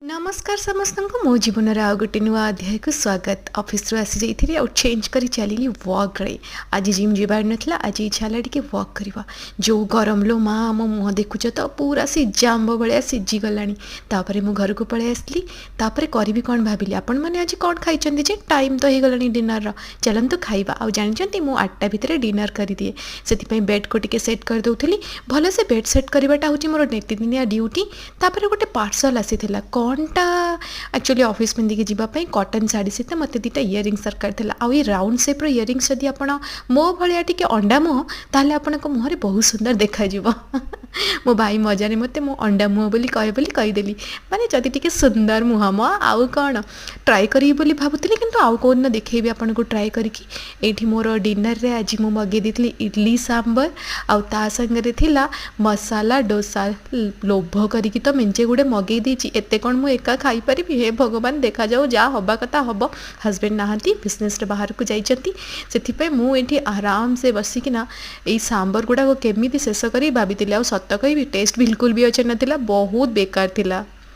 नमस्कार समस्त को मो जीवन आउ गोटे नुआ अध्याय को स्वागत। ऑफिस आसी जाइए आउ चेंज कर चली वर्क रे। आज जिम जीवार नाला आज इच्छा है टे वर्क करवा। जो गरम लो माँ मो मुह देखुच तो पूरा सिझा आंब भाया सिझीगला। मु घर को पलि आसली करी कौन भाविली आपण मैंने आज कौन खाई जे टाइम तो हो गला डिनर चलतु खाइबा। आउ जानते मु 8टा भितर डिनर कर दिए से बेड को टिके सेट कर दूली भल से बेड सेट करवाटा हूँ मोर नीतिदिनिया ड्यूटी। तापर गोटे पार्सल आसी कौनटा एक्चुअली ऑफिस पिंधिकी जीवाई कॉटन साड़ी सहित मत दुटा इयरिंग्स दरकार था। आउ ये राउंड सेप्र इयरिंग्स जदि आप मो भाया टी अंडा मुह ताल आपण मुहर बहुत सुंदर देखा मो भाई मजारे मत मो अंडा मुह बोली कहे बोली कहीदेली माने जदि टी सुंदर मुह म आउ कौन ट्राए करी बोली भावुली कि आउ कौन देखेबी आपन को ट्राए करके। एठी मोर डिनर रे आज मु मगे देती इडली सांबर आउ ता संगे थिला मसाला डोसा। लोभ करी तो मेंचे गुड़े मगे देची एते कौन मु एका खाई पारि। हे भगवान देखा जाओ जा हवा कथा हम। हजबैंड नहांती बिजनेस रे बाहर को जाइछंती सेथिपे मु एठी आराम से बसिकिना एई सांबर गुड़ा को केमिति शेष करी भाबितिले। आ सत्य कहबी टेस्ट बिल्कुल भी अच्छे नथिला बहुत बेकार थिला।